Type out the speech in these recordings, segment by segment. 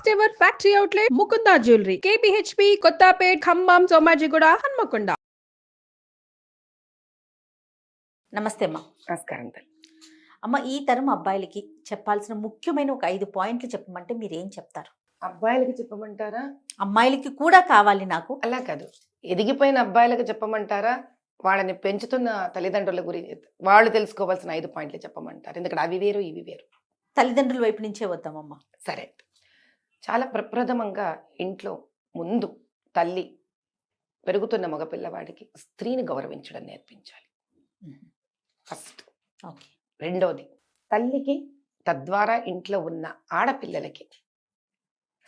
First ever factory outlet Mukunda jewellery KPHB Kothapet Khammam Somajiguda Hanamkonda. నమస్తే అమ్మా. నమస్కారం తల్లి. అమ్మ, ఈ తరం అబ్బాయిలకి చెప్పాల్సిన ముఖ్యమైన ఒక 5 పాయింట్లు చెప్పమంటే మీరేం చెప్తారు? అబ్బాయిలకి చెప్పమంటారా? అమ్మాయిలకి కూడా కావాలి నాకు. అలా కాదు, ఎదిగిపోయిన అబ్బాయిలకి చెప్పమంటారా? వాళ్ళని పెంచుతున్న తల్లిదండ్రుల గురించి వాళ్ళు తెలుసుకోవాల్సిన 5 పాయింట్లు చెప్పమంటారు? ఎందుకంటే అవి వేరు ఇవి వేరు. తల్లిదండ్రుల వైపు నుంచే వద్దామమ్మా. సరే, చాలా ప్రప్రథమంగా ఇంట్లో ముందు తల్లి పెరుగుతున్న మగపిల్లవాడికి స్త్రీని గౌరవించడం నేర్పించాలి ఫస్ట్. ఓకే. రెండోది, తల్లికి తద్వారా ఇంట్లో ఉన్న ఆడపిల్లలకి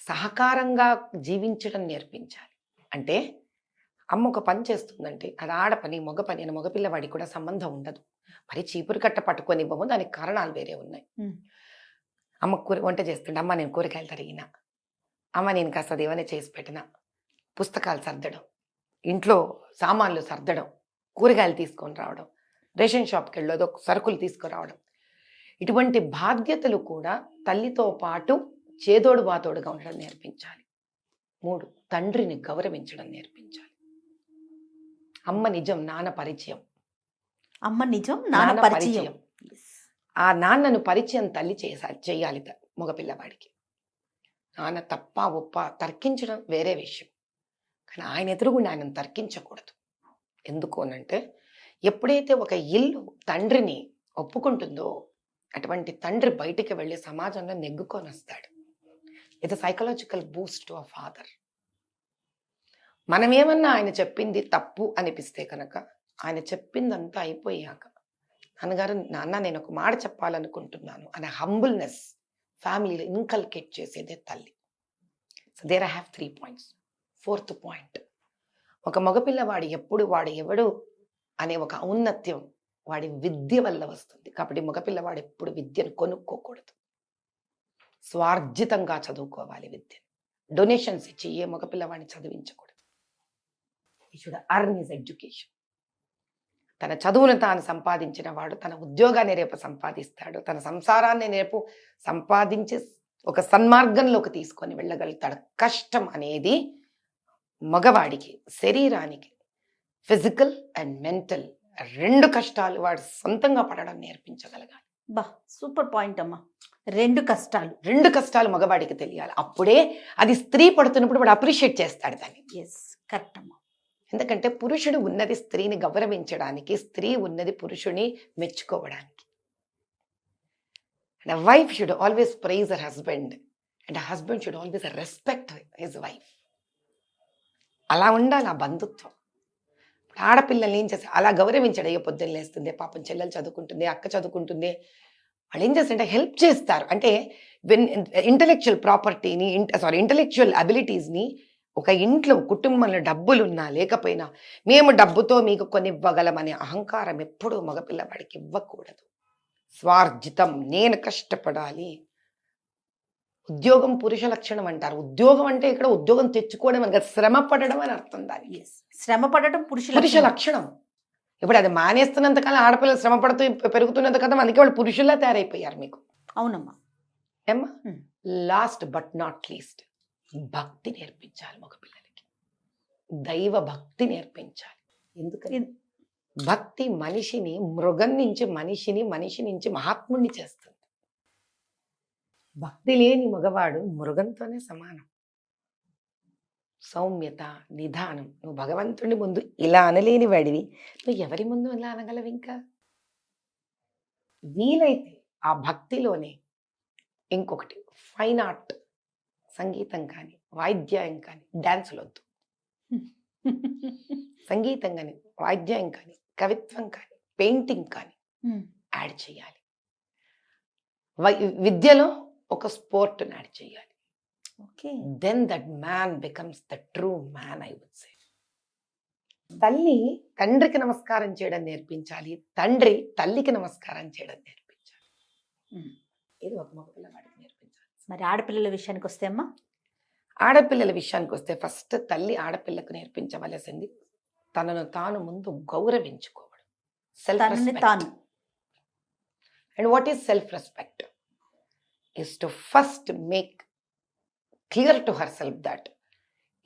సహకారంగా జీవించడం నేర్పించాలి. అంటే అమ్మ ఒక పని చేస్తుందంటే అది ఆడ పని మగ పని అని మగపిల్లవాడికి కూడా సంబంధం ఉండదు. మరి చీపురు కట్ట పట్టుకొనివ్వము, దానికి కారణాలు వేరే ఉన్నాయి. అమ్మ వంట చేస్తుండే, అమ్మ నేను కూరగాయలు తరిగినా, అమ్మ నేను కాస్త ఏమైనా చేసి పెట్టినా, పుస్తకాలు సర్దడం, ఇంట్లో సామాన్లు సర్దడం, కూరగాయలు తీసుకొని రావడం, రేషన్ షాప్కి వెళ్ళేదో సరుకులు తీసుకురావడం, ఇటువంటి బాధ్యతలు కూడా తల్లితో పాటు చేదోడు బాతోడుగా ఉండడం నేర్పించాలి. 3, తండ్రిని గౌరవించడం నేర్పించాలి. అమ్మ నిజం, నాన్న పరిచయం. అమ్మ నిజం, నాన్న పరిచయం. ఆ నాన్నను పరిచయం తల్లి చేయాలి మగపిల్లవాడికి. నాన్న తప్ప ఒప్ప తర్కించడం వేరే విషయం, కానీ ఆయన ఎదురుగుండా ఆయనను తర్కించకూడదు. ఎందుకు అనంటే ఎప్పుడైతే ఒక ఇల్లు తండ్రిని ఒప్పుకుంటుందో అటువంటి తండ్రి బయటికి వెళ్ళి సమాజంలో నెగ్గుకొని వస్తాడు. ఇది psychological Boost to a father. మనం ఏమన్నా ఆయన చెప్పింది తప్పు అనిపిస్తే కనుక ఆయన చెప్పిందంతా అయిపోయాక నాన్న నేను ఒక మాట చెప్పాలనుకుంటున్నాను అనే హంబుల్నెస్ ఫ్యామిలీలో ఇన్కల్కేట్ చేసేదే తల్లి. So there I have 3 points. 4th point, ఒక మగపిల్లవాడు ఎప్పుడు వాడు ఎవడు అనే ఒక ఔన్నత్యం వాడి విద్య వల్ల వస్తుంది. కాబట్టి మగపిల్లవాడు ఎప్పుడు విద్యను కొనుక్కోకూడదు, స్వార్జితంగా చదువుకోవాలి. విద్యను డొనేషన్స్ ఇచ్చి ఏ మగపిల్లవాడిని చదివించకూడదు. హి షుడ్ ఎర్న్ హిస్ ఎడ్యుకేషన్. తన చదువును తాను సంపాదించిన వాడు తన ఉద్యోగాన్ని రేపు సంపాదిస్తాడు, తన సంసారాన్ని రేపు సంపాదించి ఒక సన్మార్గంలోకి తీసుకొని వెళ్ళగలుగుతాడు. కష్టం అనేది మగవాడికి శరీరానికి ఫిజికల్ అండ్ మెంటల్ 2 కష్టాలు వాడు సొంతంగా పడడం నేర్పించగలగాలి. బా, సూపర్ పాయింట్ అమ్మా. 2 కష్టాలు మగవాడికి తెలియాలి. అప్పుడే అది స్త్రీ పడుతున్నప్పుడు వాడు అప్రిషియేట్ చేస్తాడు దాన్ని. ఎస్, కరెక్ట్ అమ్మా. ఎందుకంటే పురుషుడు ఉన్నది స్త్రీని గౌరవించడానికి, స్త్రీ ఉన్నది పురుషుని మెచ్చుకోవడానికి. And wife should always praise her husband and husband should always respect his wife. అలా ఉండాలి ఆ బంధుత్వం. ఆడపిల్లల్ని ఏం చేస్తారు, అలా గౌరవించడం. అయ్యో పొద్దున్న లేస్తుంది, పాపం చెల్లెలు చదువుకుంటుంది, అక్క చదువుకుంటుంది, వాళ్ళు ఏం చేస్తారంటే హెల్ప్ చేస్తారు. అంటే ఇంటలెక్చువల్ ప్రాపర్టీని ఇంటలెక్చువల్ అబిలిటీస్ని ఒక ఇంట్లో కుటుంబంలో డబ్బులున్నా లేకపోయినా మేము డబ్బుతో మీకు కొని ఇవ్వగలమనే అహంకారం ఎప్పుడూ మగపిల్లవాడికి ఇవ్వకూడదు. స్వార్జితం, నేను కష్టపడాలి. ఉద్యోగం పురుష లక్షణం అంటారు. ఉద్యోగం అంటే ఇక్కడ ఉద్యోగం తెచ్చుకోవడం అని, శ్రమ పడడం అని అర్థం దానికి. శ్రమ పడటం పురుష లక్షణం. ఇప్పుడు అది మానేస్తున్నంతకాలం ఆడపిల్లలు శ్రమ పడుతూ పెరుగుతున్నంత కదా అందుకే వాళ్ళు పురుషుల్లా తయారైపోయారు మీకు. అవునమ్మా. ఏమ్మా, లాస్ట్ బట్ నాట్ లీస్ట్, భక్తి నేర్పించాలి మగపిల్లలకి. దైవ భక్తి నేర్పించాలి. ఎందుకని? భక్తి మనిషిని మృగం నుంచి మనిషిని, మనిషి నుంచి మహాత్ముడిని చేస్తుంది. భక్తి లేని మగవాడు మృగంతోనే సమానం. సౌమ్యత, నిదానం. నువ్వు భగవంతుడి ముందు ఇలా అనలేని వాడివి, నువ్వు ఎవరి ముందు ఇలా అనగలవు? ఇంకా వీలైతే ఆ భక్తిలోనే ఇంకొకటి ఫైన్ ఆర్ట్, సంగీతం కానీ వాయిద్యం కానీ, డాన్సులు వద్దు. సంగీతం కానీ వాయిద్యం కానీ కవిత్వం కానీ పెయింటింగ్ కానీ యాడ్ చేయాలి. విద్యలో ఒక స్పోర్ట్ని యాడ్ చేయాలి. Then that man becomes the true man, I would say. తల్లి తండ్రికి నమస్కారం చేయడం నేర్పించాలి, తండ్రి తల్లికి నమస్కారం చేయడం నేర్పించాలి. ఇది ఒక మగపిల్లవాడికి నేర్పించాలి. మరి ఆడపిల్లల విషయానికి వస్తే అమ్మా, ఆడపిల్లల విషయానికి వస్తే ఫస్ట్ తల్లి ఆడపిల్లకు నేర్పించవలసింది తనను తాను ముందు గౌరవించుకోవడం, self respect. And what is self respect? is to first make clear to herself that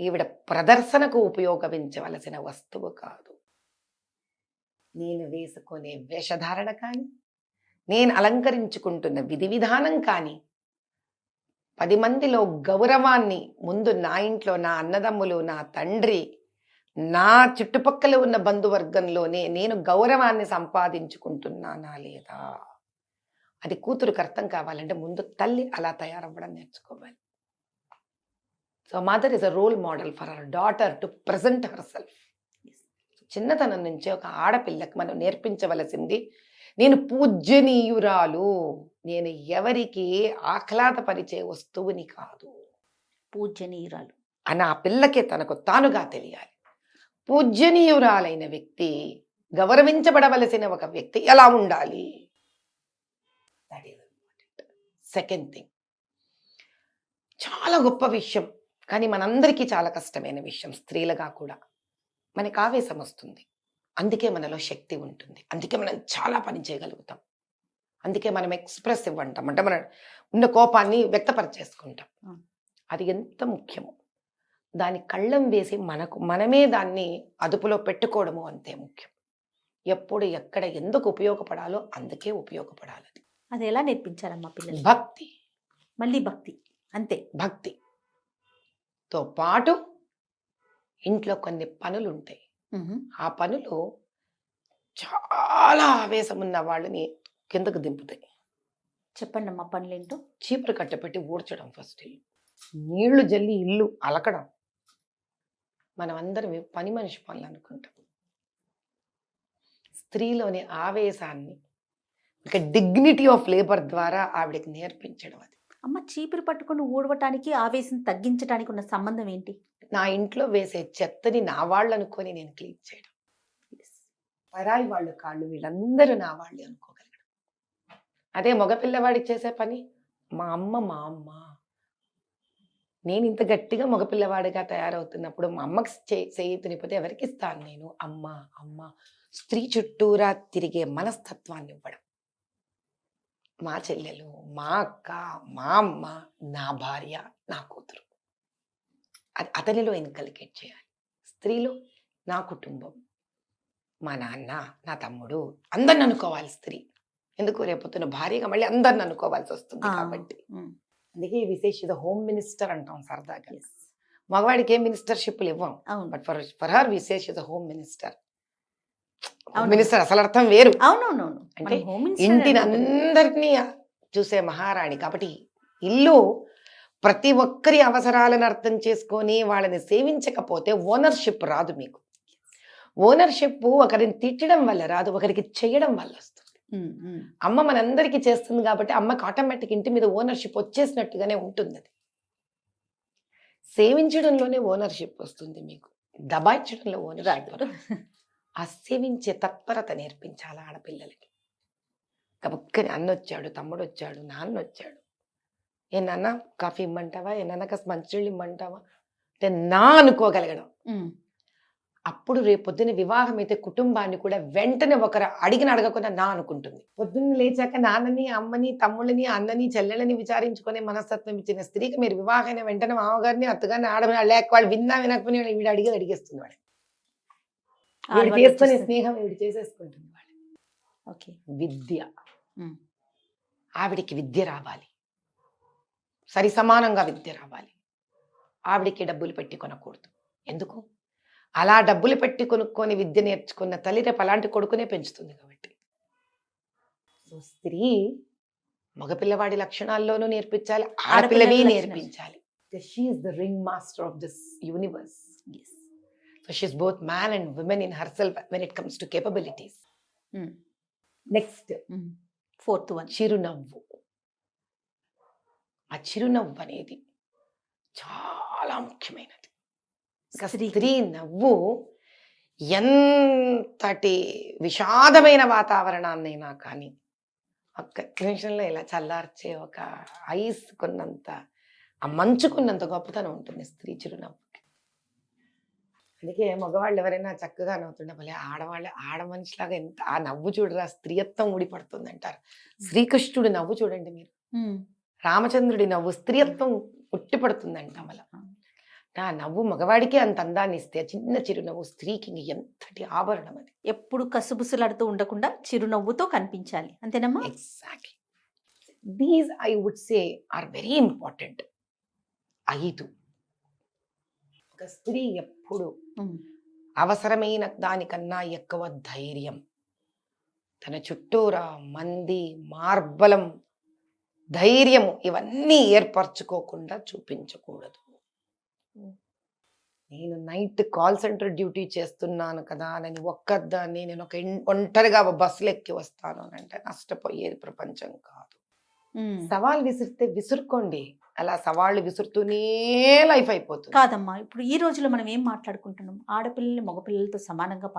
ఈవిడ ప్రదర్శనకు ఉపయోగించవలసిన వస్తువు కాదు. నేను వేసుకునే వేషధారణ కానీ, నేను అలంకరించుకుంటున్న విధి విధానం కానీ 10 మందిలో గౌరవాన్ని ముందు నా ఇంట్లో నా అన్నదమ్ములు, నా తండ్రి, నా చుట్టుపక్కల ఉన్న బంధువర్గంలోనే నేను గౌరవాన్ని సంపాదించుకుంటున్నానా లేదా, అది కూతురుకు అర్థం కావాలంటే ముందు తల్లి అలా తయారవ్వడం నేర్చుకోవాలి. So mother is a role model for our daughter to present herself. చిన్నతనం నుంచే ఒక ఆడపిల్లకి మనం నేర్పించవలసింది, నేను పూజ్యనీయురాలు, నేను ఎవరికి ఆహ్లాదపరిచే వస్తువుని కాదు పూజనీయురాలు అని ఆ పిల్లకే తనకు తానుగా తెలియాలి. పూజ్యనీయురాలైన వ్యక్తి, గౌరవించబడవలసిన ఒక వ్యక్తి ఎలా ఉండాలి, that is important. Second thing, చాలా గొప్ప విషయం కానీ మనందరికీ చాలా కష్టమైన విషయం, స్త్రీలుగా కూడా మనకి ఆవేశం వస్తుంది, అందుకే మనలో శక్తి ఉంటుంది, అందుకే మనం చాలా పని చేయగలుగుతాం, అందుకే మనం ఎక్స్ప్రెసివ్ అంటాం, అంటే మనం ఉన్న కోపాన్ని వ్యక్తపరిచేసుకుంటాం. అది ఎంత ముఖ్యమో దాని కళ్ళం వేసి మనమే దాన్ని అదుపులో పెట్టుకోవడము అంతే ముఖ్యం. ఎప్పుడు ఎక్కడ ఎందుకు ఉపయోగపడాలో అందుకే ఉపయోగపడాలి. అది ఎలా నేర్పించాలమ్మా పిల్లలు? భక్తి, మళ్ళీ భక్తి, అంతే. భక్తితో పాటు ఇంట్లో కొన్ని పనులు ఉంటాయి, ఆ పనులు చాలా ఆవేశం ఉన్న వాళ్ళని కిందకు దింపుతాయి. చెప్పండి అమ్మా పనులేంటో. చీపురు కట్టపెట్టి ఊడ్చడం, ఫస్ట్ నీళ్లు జల్లి ఇల్లు అలకడం, మనం అందరం పని మనిషి పనులు అనుకుంటాం. స్త్రీలోని ఆవేశాన్ని ఒక డిగ్నిటీ ఆఫ్ లేబర్ ద్వారా ఆవిడకి నేర్పించడం. అది అమ్మ, చీపురు పట్టుకొని ఊడవటానికి ఆవేశం తగ్గించడానికి ఉన్న సంబంధం ఏంటి? నా ఇంట్లో వేసే చెత్తని నా వాళ్ళు అనుకొని నేను క్లీన్ చేయడం, పరాయి వాళ్ళు కాళ్ళు వీళ్ళందరూ నా వాళ్ళు అనుకోగలగడం. అదే మగపిల్లవాడికి చేసే పని, మా అమ్మ నేను ఇంత గట్టిగా మగపిల్లవాడిగా తయారవుతున్నప్పుడు మా అమ్మకి చేయి తినిపోతే ఎవరికి ఇస్తాను నేను? అమ్మ. స్త్రీ చుట్టూరా తిరిగే మనస్తత్వాన్ని ఇవ్వడం. మా చెల్లెలు, మా అక్క, మా అమ్మ, నా భార్య, నా కూతురు, అది అతనిలో ఇన్కల్కేట్ చేయాలి. స్త్రీలో నా కుటుంబం, మా నాన్న, నా తమ్ముడు, అందరిని అనుకోవాలి స్త్రీ. ఎందుకు రేపొద్దున భార్యగా మళ్ళీ అందరిని అనుకోవాల్సి వస్తుంది కాబట్టి. అందుకే విశేష హోమ్ మినిస్టర్ అంటాం సరదాగా. మగవాడికి ఏం మినిస్టర్షిప్లు ఇవ్వం, బట్ ఫర్ హర్ విశేష హోమ్ మినిస్టర్. మినిస్టర్ అసలు అర్థం వేరు. అవునవునవును, అంటే ఇంటిని అందరినీ చూసే మహారాణి కాబట్టి ఇల్లు ప్రతి ఒక్కరి అవసరాలను అర్థం చేసుకొని వాళ్ళని సేవించకపోతే ఓనర్షిప్ రాదు మీకు. ఓనర్షిప్ ఒకరిని తిట్టడం వల్ల రాదు, ఒకరికి చేయడం వల్ల వస్తుంది. అమ్మ మనందరికీ చేస్తుంది కాబట్టి అమ్మకి ఆటోమేటిక్ ఇంటి మీద ఓనర్షిప్ వచ్చేసినట్టుగానే ఉంటుంది. అది సేవించడంలోనే ఓనర్షిప్ వస్తుంది మీకు, దబాయించడంలో ఓనర్షిప్. ఆ సేవించే తత్పరత నేర్పించాలి ఆడపిల్లలకి. కబక్కని అన్న వచ్చాడు, తమ్ముడు వచ్చాడు, నాన్న వచ్చాడు, ఏ నాన్న కాఫీ ఇమ్మంటావా, ఏ నాన్న కాస్త మంచినీళ్ళు ఇమ్మంటావా అంటే నా అనుకోగలగడం. అప్పుడు రేపు పొద్దున్న వివాహం అయితే కుటుంబాన్ని కూడా వెంటనే ఒకరు అడగకుండా నా అనుకుంటుంది. పొద్దున్న లేచాక నాన్నని, అమ్మని, తమ్ముళ్ళని, అన్నని, చెల్లెలని విచారించుకునే మనస్తత్వం ఇచ్చిన స్త్రీకి మీరు వివాహమైన వెంటనే మామగారిని, అత్తగారిని, ఆడమని లేక వాళ్ళు విన్నా వినకపోయినా వీడు అడిగేస్తుంది. వాడు వీడు చేసుకునే స్నేహం వీడు చేసేసుకుంటుంది. వాడు విద్య, ఆవిడికి విద్య రావాలి, సరి సమానంగా విద్య రావాలి. ఆవిడికి డబ్బులు పెట్టి కొనకూడదు. ఎందుకు? అలా డబ్బులు పెట్టి కొనుక్కొని విద్య నేర్చుకున్న తల్లి రేపు అలాంటి కొడుకునే పెంచుతుంది కాబట్టి. సో స్త్రీ మగపిల్లవాడి లక్షణాల్లోనూ నేర్పించాలి, ఆడపిల్లవి నేర్పించాలి. She is the ring master of this universe. So she is both man and women in her self when it comes to capabilities. Next fourth one, చిరునవ్వు. ఆ చిరునవ్వు అనేది చాలా ముఖ్యమైనది. స్త్రీ నవ్వు ఎంతటి విషాదమైన వాతావరణాన్నైనా కానీ ఒక్క నిమిషంలో ఇలా చల్లార్చే ఒక ఐస్ కొన్నంత, ఆ మంచుకున్నంత గొప్పతనం ఉంటుంది స్త్రీ చిరునవ్వుకి. అందుకే మగవాళ్ళు ఎవరైనా చక్కగా నవ్వుతుండే ఆడ మనిషిలాగా ఎంత ఆ నవ్వు చూడరా స్త్రీయత్వం ఊడిపడుతుంది అంటారు. శ్రీకృష్ణుడి నవ్వు చూడండి మీరు, రామచంద్రుడి నవ్వు స్త్రీయత్వం ఉట్టి పడుతుందంట అమల. ఆ నవ్వు మగవాడికి అంత అందాన్ని ఇస్తే చిన్న చిరునవ్వు స్త్రీకి ఎంతటి ఆభరణం అది. ఎప్పుడు కసుబుసులాడుతూ ఉండకుండా చిరునవ్వుతో కనిపించాలి, అంతేనమ్మా? Exactly. These I would say are very important. 5 ఒక స్త్రీ ఎప్పుడు అవసరమైన దానికన్నా ఎక్కువ ధైర్యం, తన చుట్టూరా మంది మార్బలం ధైర్యము ఇవన్నీ ఏర్పరచుకోకుండా చూపించకూడదు. నేను నైట్ కాల్ సెంటర్ డ్యూటీ చేస్తున్నాను కదా అని ఒక్కదాన్ని నేను ఒక ఒంటరిగా బస్సులు ఎక్కి వస్తాను అని అంటే నష్టపోయేది ప్రపంచం కాదు. సవాల్ విసిరితే విసురుకోండి, అలా సవాళ్ళు విసురుతూనే లైఫ్ అయిపోతుంది. కాదమ్మా, ఇప్పుడు ఈ రోజులో మనం ఏం మాట్లాడుకుంటున్నాం? ఆడపిల్లల్ని మగపిల్లలతో సమానంగా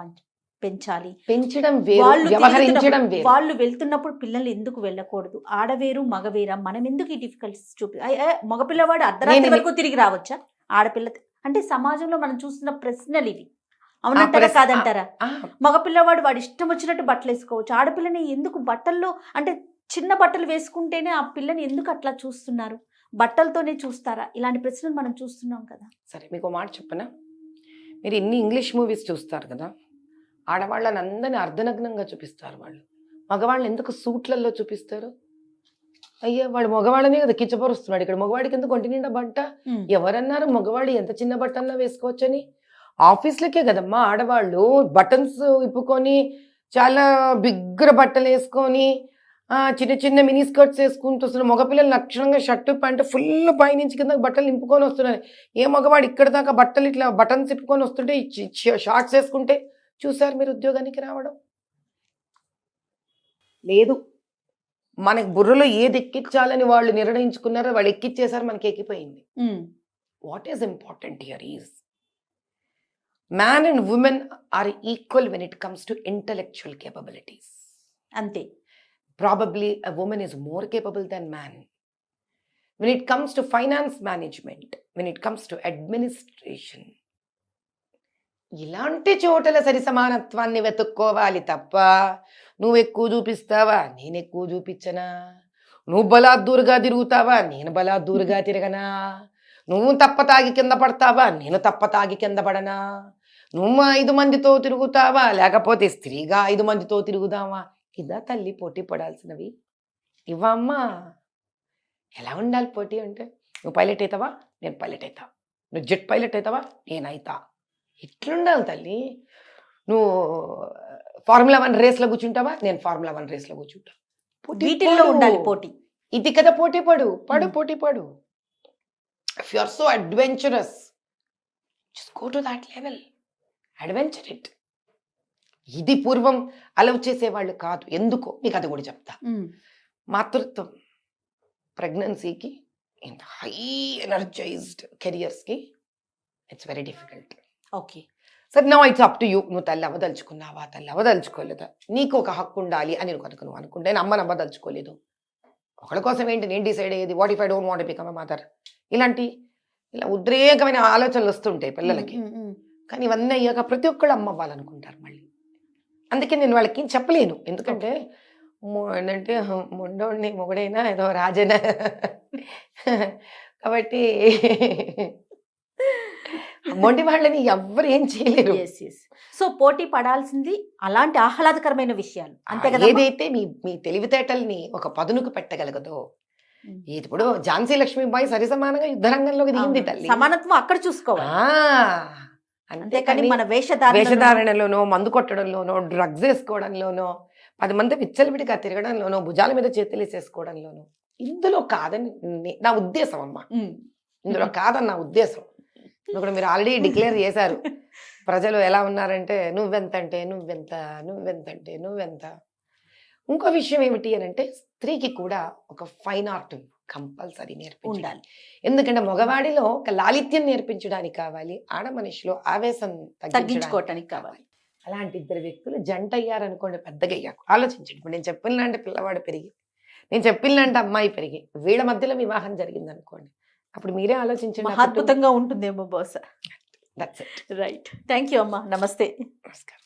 పెంచాలి, పెంచడం వేరు, వ్యవహరించడం వేరు. వాళ్ళు వెళ్తున్నప్పుడు పిల్లల్ని ఎందుకు వెళ్ళకూడదు? ఆడవేరు మగవేరా? మనం ఎందుకు ఈ డిఫికల్టీస్ మగపిల్లవాడు అర్ధరాత్రి వరకు తిరిగి రావచ్చా? ఆడపిల్ల అంటే సమాజంలో మనం చూస్తున్న ప్రశ్నలు ఇవి, అవునంటారా కాదంటారా? మగపిల్లవాడు వాడు ఇష్టం వచ్చినట్టు బట్టలు వేసుకోవచ్చు, ఆడపిల్లని ఎందుకు బట్టల్లో అంటే చిన్న బట్టలు వేసుకుంటేనే ఆ పిల్లని ఎందుకు అట్లా చూస్తున్నారు? బట్టలతోనే చూస్తారా? ఇలాంటి ప్రశ్నలు మనం చూస్తున్నాం కదా. సరే మీకు మాట చెప్పనా, మీరు ఇన్ని ఇంగ్లీష్ మూవీస్ చూస్తారు కదా, ఆడవాళ్ళని అందరినీ అర్ధనగ్నంగా చూపిస్తారు వాళ్ళు. మగవాళ్ళని ఎందుకు సూట్లలో చూపిస్తారు? అయ్యా వాడు మగవాళ్ళనే కదా కిచ్చపరుస్తున్నాడు, ఇక్కడ మగవాడికి ఎందుకు ఒంటి నిండా బట్ట? ఎవరన్నారు మగవాడు ఎంత చిన్న బట్టల్లో వేసుకోవచ్చని? ఆఫీస్లకే కదమ్మా ఆడవాళ్ళు బటన్స్ ఇప్పుకొని చాలా బిగ్గర బట్టలు వేసుకొని చిన్న చిన్న మినీ స్కర్ట్స్ వేసుకుంటూ వస్తున్నారు. మగపిల్లలు లక్షణంగా షర్టు ప్యాంటు ఫుల్ పైనుంచి కింద బట్టలు నింపుకొని వస్తున్నారు. ఏ మగవాడు ఇక్కడ దాకా బట్టలు ఇట్లా బటన్స్ ఇప్పుకొని వస్తుంటే షార్ట్స్ వేసుకుంటే చూసారు మీరు ఉద్యోగానికి రావడం లేదు. మనకి బుర్రలో ఏది ఎక్కించాలని వాళ్ళు నిర్ణయించుకున్నారో వాళ్ళు ఎక్కిచ్చేసారు, మనకి ఎక్కిపోయింది. What is important here is man and women are equal when it comes to intellectual capabilities. అంతే. Probably a woman is more capable than man. When it comes to finance management, when it comes to administration, ఇలాంటి చోటల సరి సమానత్వాన్ని వెతుక్కోవాలి తప్ప నువ్వు ఎక్కువ చూపిస్తావా నేను ఎక్కువ చూపించనా, నువ్వు బలాద్దూరుగా తిరుగుతావా నేను బలాద్దూరుగా తిరగనా, నువ్వు తప్ప తాగి కింద పడతావా నేను తప్ప తాగి కింద పడనా, నువ్వు 5 మందితో తిరుగుతావా లేకపోతే స్త్రీగా 5 మందితో తిరుగుదావా? ఇదా తల్లి పోటీ పడాల్సినవి? ఇవ్వమ్మా. ఎలా ఉండాలి పోటీ అంటే, నువ్వు పైలట్ అవుతావా నేను పైలట్ అవుతా, నువ్వు జెట్ పైలట్ అవుతావా నేను అవుతా, ఇట్లుండాలి తల్లి. నువ్వు ఫార్ములా 1 రేస్లో కూర్చుంటావా నేను ఫార్ములా 1 రేస్లో కూర్చుంటా. వీటిల్లో ఉండాలి పోటీ. ఇది కదా పోటీ పడు పోటీ పడు. If you are so adventurous just go to that level, adventure it. ఇది పూర్వం అలవ్ చేసేవాళ్ళు కాదు. ఎందుకో మీకు అది కూడా చెప్తా. మాతృత్వం ప్రెగ్నెన్సీకి ఇంత హై ఎనర్జైజ్డ్ కెరియర్స్కి ఇట్స్ వెరీ డిఫికల్ట్. ఓకే సరే no it's up to you. నువ్వు తల్లి అవ్వదలుచుకున్నావా తల్లి అవ్వదలుచుకోలేదా, నీకు ఒక హక్కు ఉండాలి అని నువ్వు అనుకుంటే నేను అమ్మని అవ్వదలుచుకోలేదు, ఒకళ్ళ కోసం ఏంటి నేను డిసైడ్ అయ్యేది? What if I don't want to become a mother? ఇలా ఉద్రేకమైన ఆలోచనలు వస్తుంటాయి పిల్లలకి. కానీ ఇవన్నీ అయ్యాక ప్రతి ఒక్కళ్ళు అమ్మ అవ్వాలనుకుంటారు మళ్ళీ. అందుకే నేను వాళ్ళకి చెప్పలేను, ఎందుకంటే ఏంటంటే మొండోడిని మొగుడైనా ఏదో రాజైనా కాబట్టి మొండి వాళ్ళని ఎవ్వరు ఏం చేయలేరు. సో పోటీ పడాల్సింది అలాంటి ఆహ్లాదకరమైన విషయాలు, అంతే కదా. ఏదైతే మీ తెలివితేటల్ని ఒక పదునుకు పెట్టగలగదో. ఇప్పుడు ఝాన్సీ లక్ష్మీబాయి సరి సమానంగా యుద్ధరంగంలోకి దిగింది తల్లి. సమానత్వం అక్కడ చూసుకోవాలి, అంతేకాని మన వేషధారణలోనో మందు కొట్టడంలోనో డ్రగ్స్ వేసుకోవడంలోనో 10 మంది విచ్చలవిడిగా తిరగడంలోనో భుజాల మీద చేతులు వేసేసుకోవడంలోనో ఇందులో కాదని నా ఉద్దేశం అమ్మా. ఇందులో కాదని నా ఉద్దేశం. ఇప్పుడు మీరు ఆల్రెడీ డిక్లేర్ చేశారు, ప్రజలు ఎలా ఉన్నారంటే నువ్వెంతంటే నువ్వెంత నువ్వెంతంటే నువ్వెంత. ఇంకో విషయం ఏమిటి అని అంటే స్త్రీకి కూడా ఒక ఫైన్ ఆర్ట్ కంపల్సరీ నేర్పించాలి. ఎందుకంటే మగవాడిలో ఒక లాలిత్యం నేర్పించడానికి కావాలి, ఆడ మనిషిలో ఆవేశం తగ్గించుకోవటానికి కావాలి. అలాంటి 2 వ్యక్తులు జంట అయ్యారనుకోండి, పెద్దగా అయ్యాక ఆలోచించండి. ఇప్పుడు నేను చెప్పినంటే పిల్లవాడు పెరిగి, నేను చెప్పినంటే అమ్మాయి పెరిగి, వీళ్ళ మధ్యలో వివాహం జరిగింది అనుకోండి, అప్పుడు మీరే ఆలోచించండి, అద్భుతంగా ఉంటుందేమో బహుశా. That's it. Right. Thank you అమ్మా. నమస్తే. నమస్కారం.